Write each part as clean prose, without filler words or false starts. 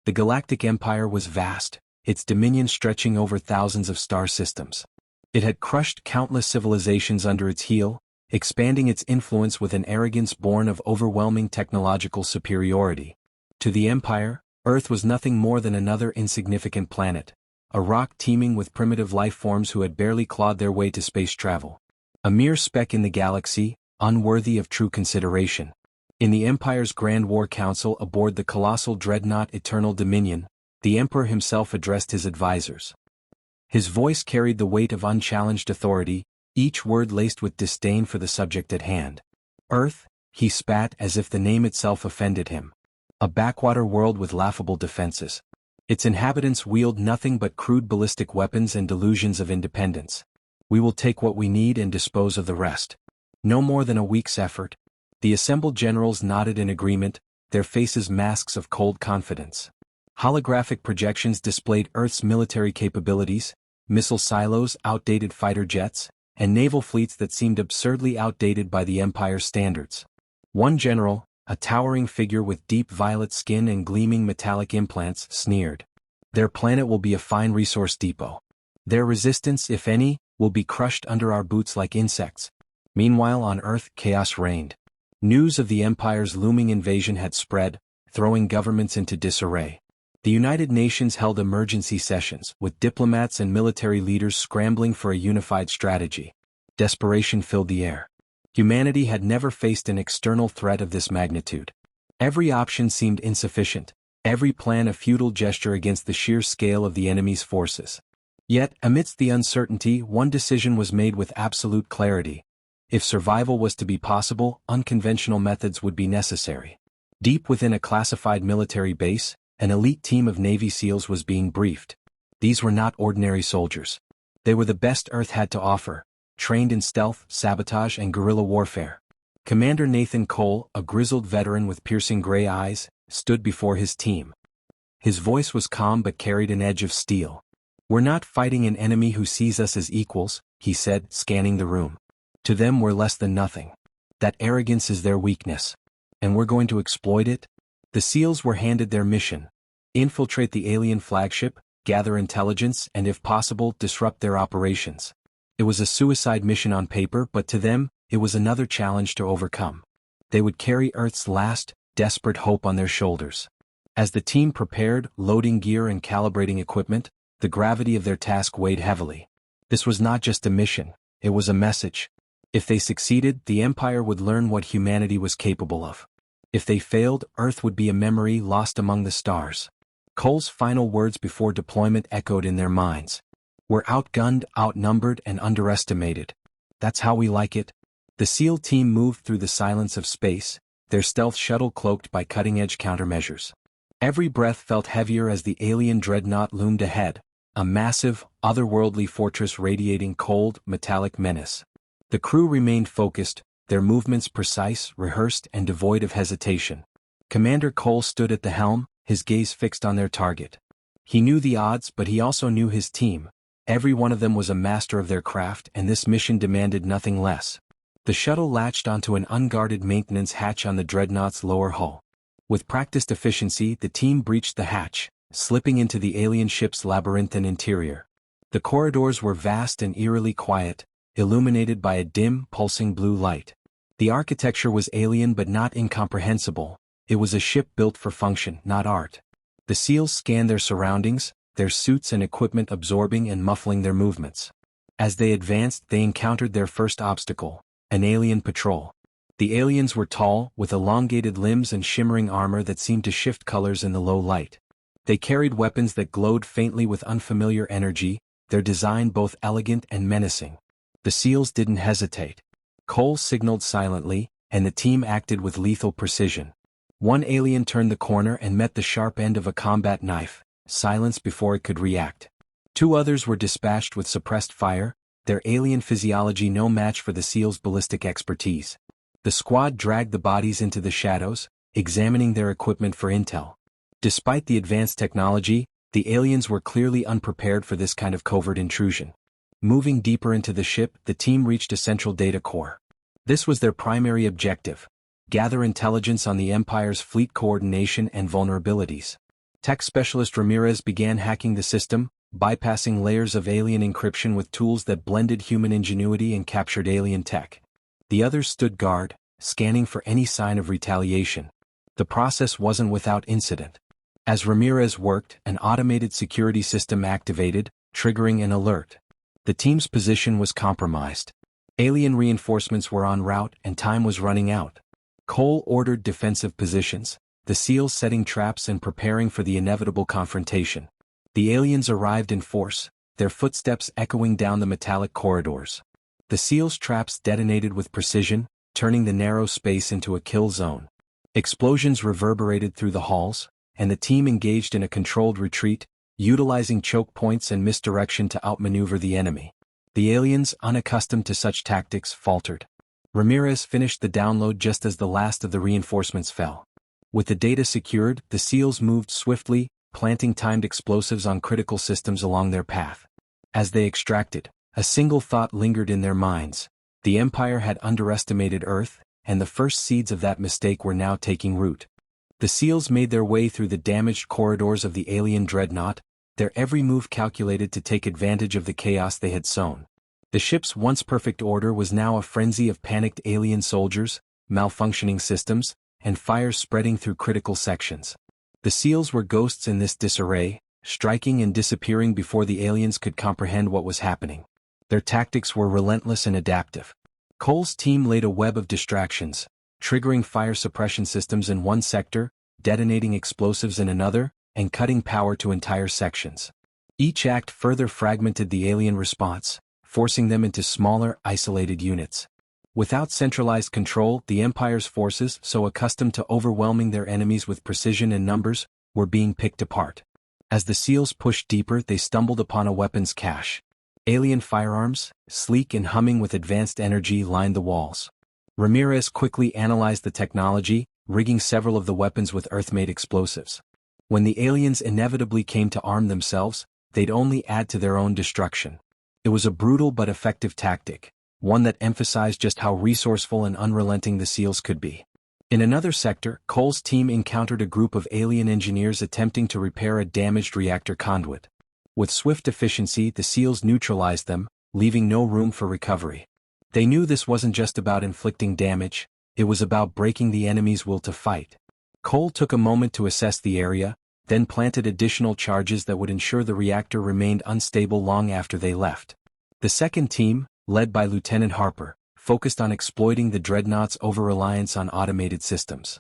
The Galactic Empire was vast, its dominion stretching over thousands of star systems. It had crushed countless civilizations under its heel, expanding its influence with an arrogance born of overwhelming technological superiority. To the Empire, Earth was nothing more than another insignificant planet, a rock teeming with primitive life forms who had barely clawed their way to space travel. A mere speck in the galaxy, unworthy of true consideration. In the Empire's Grand War Council aboard the colossal dreadnought Eternal Dominion, the Emperor himself addressed his advisors. His voice carried the weight of unchallenged authority, each word laced with disdain for the subject at hand. Earth, he spat as if the name itself offended him. A backwater world with laughable defenses. Its inhabitants wield nothing but crude ballistic weapons and delusions of independence. We will take what we need and dispose of the rest. No more than a week's effort. The assembled generals nodded in agreement, their faces masks of cold confidence. Holographic projections displayed Earth's military capabilities, missile silos, outdated fighter jets, and naval fleets that seemed absurdly outdated by the Empire's standards. One general, a towering figure with deep violet skin and gleaming metallic implants, sneered. Their planet will be a fine resource depot. Their resistance, if any, will be crushed under our boots like insects. Meanwhile on Earth, chaos reigned. News of the Empire's looming invasion had spread, throwing governments into disarray. The United Nations held emergency sessions, with diplomats and military leaders scrambling for a unified strategy. Desperation filled the air. Humanity had never faced an external threat of this magnitude. Every option seemed insufficient, every plan a futile gesture against the sheer scale of the enemy's forces. Yet, amidst the uncertainty, one decision was made with absolute clarity. If survival was to be possible, unconventional methods would be necessary. Deep within a classified military base, an elite team of Navy SEALs was being briefed. These were not ordinary soldiers. They were the best Earth had to offer, trained in stealth, sabotage, and guerrilla warfare. Commander Nathan Cole, a grizzled veteran with piercing gray eyes, stood before his team. His voice was calm but carried an edge of steel. "We're not fighting an enemy who sees us as equals," he said, scanning the room. "To them we're less than nothing. That arrogance is their weakness. And we're going to exploit it?" The SEALs were handed their mission. Infiltrate the alien flagship, gather intelligence, and if possible, disrupt their operations. It was a suicide mission on paper, but to them, it was another challenge to overcome. They would carry Earth's last, desperate hope on their shoulders. As the team prepared, loading gear and calibrating equipment, the gravity of their task weighed heavily. This was not just a mission, it was a message. If they succeeded, the Empire would learn what humanity was capable of. If they failed, Earth would be a memory lost among the stars. Cole's final words before deployment echoed in their minds. "We're outgunned, outnumbered, and underestimated. That's how we like it." The SEAL team moved through the silence of space, their stealth shuttle cloaked by cutting-edge countermeasures. Every breath felt heavier as the alien dreadnought loomed ahead, a massive, otherworldly fortress radiating cold, metallic menace. The crew remained focused, their movements precise, rehearsed, and devoid of hesitation. Commander Cole stood at the helm, his gaze fixed on their target. He knew the odds, but he also knew his team. Every one of them was a master of their craft, and this mission demanded nothing less. The shuttle latched onto an unguarded maintenance hatch on the dreadnought's lower hull. With practiced efficiency, the team breached the hatch, slipping into the alien ship's labyrinthine interior. The corridors were vast and eerily quiet, illuminated by a dim, pulsing blue light. The architecture was alien but not incomprehensible. It was a ship built for function, not art. The SEALs scanned their surroundings, their suits and equipment absorbing and muffling their movements. As they advanced, they encountered their first obstacle, an alien patrol. The aliens were tall, with elongated limbs and shimmering armor that seemed to shift colors in the low light. They carried weapons that glowed faintly with unfamiliar energy, their design both elegant and menacing. The SEALs didn't hesitate. Cole signaled silently, and the team acted with lethal precision. One alien turned the corner and met the sharp end of a combat knife, silenced before it could react. Two others were dispatched with suppressed fire, their alien physiology no match for the SEALs' ballistic expertise. The squad dragged the bodies into the shadows, examining their equipment for intel. Despite the advanced technology, the aliens were clearly unprepared for this kind of covert intrusion. Moving deeper into the ship, the team reached a central data core. This was their primary objective: gather intelligence on the Empire's fleet coordination and vulnerabilities. Tech specialist Ramirez began hacking the system, bypassing layers of alien encryption with tools that blended human ingenuity and captured alien tech. The others stood guard, scanning for any sign of retaliation. The process wasn't without incident. As Ramirez worked, an automated security system activated, triggering an alert. The team's position was compromised. Alien reinforcements were en route and time was running out. Cole ordered defensive positions, the SEALs setting traps and preparing for the inevitable confrontation. The aliens arrived in force, their footsteps echoing down the metallic corridors. The SEALs' traps detonated with precision, turning the narrow space into a kill zone. Explosions reverberated through the halls, and the team engaged in a controlled retreat, utilizing choke points and misdirection to outmaneuver the enemy. The aliens, unaccustomed to such tactics, faltered. Ramirez finished the download just as the last of the reinforcements fell. With the data secured, the SEALs moved swiftly, planting timed explosives on critical systems along their path. As they extracted, a single thought lingered in their minds. The Empire had underestimated Earth, and the first seeds of that mistake were now taking root. The SEALs made their way through the damaged corridors of the alien dreadnought, their every move calculated to take advantage of the chaos they had sown. The ship's once perfect order was now a frenzy of panicked alien soldiers, malfunctioning systems, and fires spreading through critical sections. The SEALs were ghosts in this disarray, striking and disappearing before the aliens could comprehend what was happening. Their tactics were relentless and adaptive. Cole's team laid a web of distractions, triggering fire suppression systems in one sector, detonating explosives in another, and cutting power to entire sections. Each act further fragmented the alien response, forcing them into smaller, isolated units. Without centralized control, the Empire's forces, so accustomed to overwhelming their enemies with precision and numbers, were being picked apart. As the SEALs pushed deeper, they stumbled upon a weapons cache. Alien firearms, sleek and humming with advanced energy, lined the walls. Ramirez quickly analyzed the technology, rigging several of the weapons with Earth-made explosives. When the aliens inevitably came to arm themselves, they'd only add to their own destruction. It was a brutal but effective tactic, one that emphasized just how resourceful and unrelenting the SEALs could be. In another sector, Cole's team encountered a group of alien engineers attempting to repair a damaged reactor conduit. With swift efficiency, the SEALs neutralized them, leaving no room for recovery. They knew this wasn't just about inflicting damage, it was about breaking the enemy's will to fight. Cole took a moment to assess the area, then planted additional charges that would ensure the reactor remained unstable long after they left. The second team, led by Lieutenant Harper, focused on exploiting the dreadnought's over-reliance on automated systems.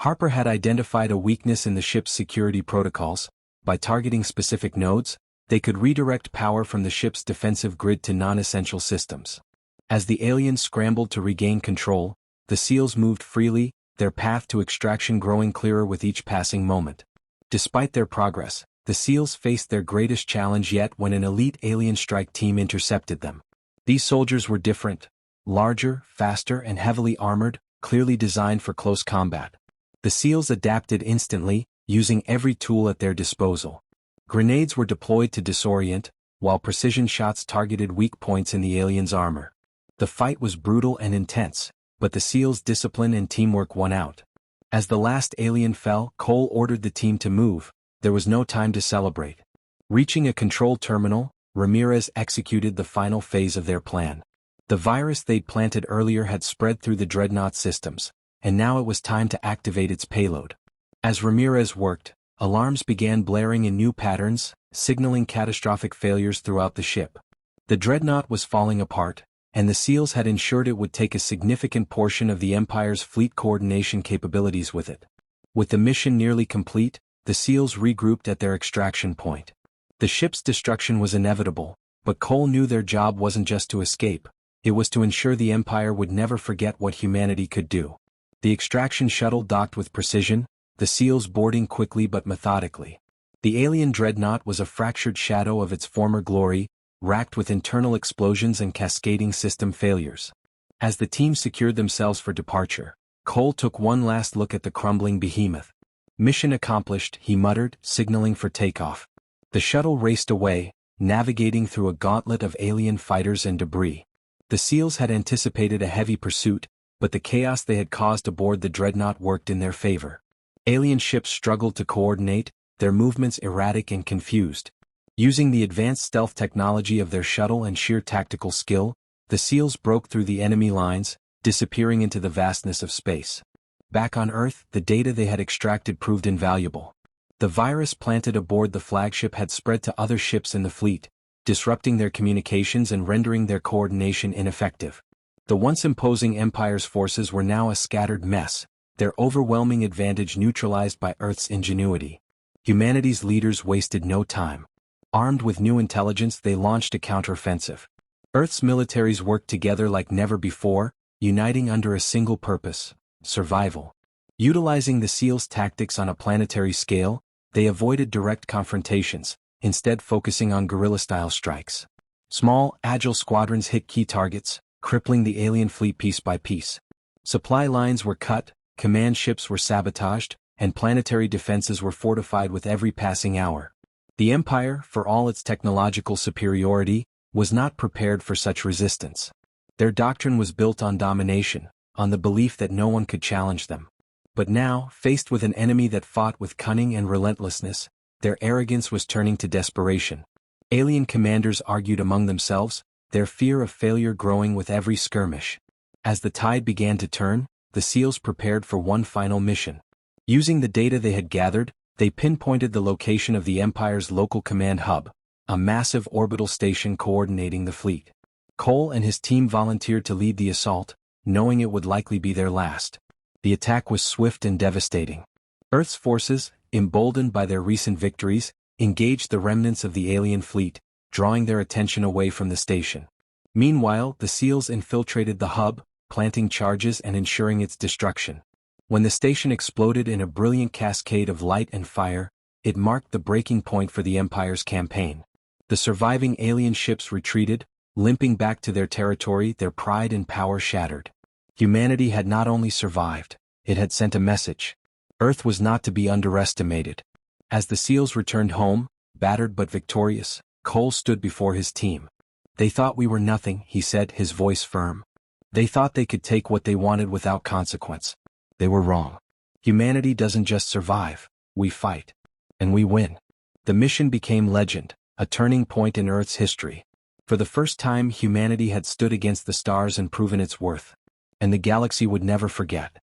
Harper had identified a weakness in the ship's security protocols. By targeting specific nodes, they could redirect power from the ship's defensive grid to non-essential systems. As the aliens scrambled to regain control, the SEALs moved freely, their path to extraction growing clearer with each passing moment. Despite their progress, the SEALs faced their greatest challenge yet when an elite alien strike team intercepted them. These soldiers were different, larger, faster, and heavily armored, clearly designed for close combat. The SEALs adapted instantly, using every tool at their disposal. Grenades were deployed to disorient, while precision shots targeted weak points in the aliens' armor. The fight was brutal and intense, but the SEALs' discipline and teamwork won out. As the last alien fell, Cole ordered the team to move. There was no time to celebrate. Reaching a control terminal, Ramirez executed the final phase of their plan. The virus they'd planted earlier had spread through the dreadnought systems, and now it was time to activate its payload. As Ramirez worked, alarms began blaring in new patterns, signaling catastrophic failures throughout the ship. The dreadnought was falling apart, and the SEALs had ensured it would take a significant portion of the Empire's fleet coordination capabilities with it. With the mission nearly complete, the SEALs regrouped at their extraction point. The ship's destruction was inevitable, but Cole knew their job wasn't just to escape, it was to ensure the Empire would never forget what humanity could do. The extraction shuttle docked with precision, the SEALs boarding quickly but methodically. The alien dreadnought was a fractured shadow of its former glory, racked with internal explosions and cascading system failures. As the team secured themselves for departure, Cole took one last look at the crumbling behemoth. Mission accomplished, he muttered, signaling for takeoff. The shuttle raced away, navigating through a gauntlet of alien fighters and debris. The SEALs had anticipated a heavy pursuit, but the chaos they had caused aboard the dreadnought worked in their favor. Alien ships struggled to coordinate, their movements erratic and confused. Using the advanced stealth technology of their shuttle and sheer tactical skill, the SEALs broke through the enemy lines, disappearing into the vastness of space. Back on Earth, the data they had extracted proved invaluable. The virus planted aboard the flagship had spread to other ships in the fleet, disrupting their communications and rendering their coordination ineffective. The once imposing Empire's forces were now a scattered mess, their overwhelming advantage neutralized by Earth's ingenuity. Humanity's leaders wasted no time. Armed with new intelligence, they launched a counteroffensive. Earth's militaries worked together like never before, uniting under a single purpose: survival. Utilizing the SEALs' tactics on a planetary scale, they avoided direct confrontations, instead focusing on guerrilla-style strikes. Small, agile squadrons hit key targets, crippling the alien fleet piece by piece. Supply lines were cut, command ships were sabotaged, and planetary defenses were fortified with every passing hour. The Empire, for all its technological superiority, was not prepared for such resistance. Their doctrine was built on domination, on the belief that no one could challenge them. But now, faced with an enemy that fought with cunning and relentlessness, their arrogance was turning to desperation. Alien commanders argued among themselves, their fear of failure growing with every skirmish. As the tide began to turn, the SEALs prepared for one final mission. Using the data they had gathered, they pinpointed the location of the Empire's local command hub, a massive orbital station coordinating the fleet. Cole and his team volunteered to lead the assault, knowing it would likely be their last. The attack was swift and devastating. Earth's forces, emboldened by their recent victories, engaged the remnants of the alien fleet, drawing their attention away from the station. Meanwhile, the SEALs infiltrated the hub, planting charges and ensuring its destruction. When the station exploded in a brilliant cascade of light and fire, it marked the breaking point for the Empire's campaign. The surviving alien ships retreated, limping back to their territory, their pride and power shattered. Humanity had not only survived, it had sent a message. Earth was not to be underestimated. As the SEALs returned home, battered but victorious, Cole stood before his team. "They thought we were nothing," he said, his voice firm. "They thought they could take what they wanted without consequence. They were wrong. Humanity doesn't just survive, we fight. And we win." The mission became legend, a turning point in Earth's history. For the first time, humanity had stood against the stars and proven its worth. And the galaxy would never forget.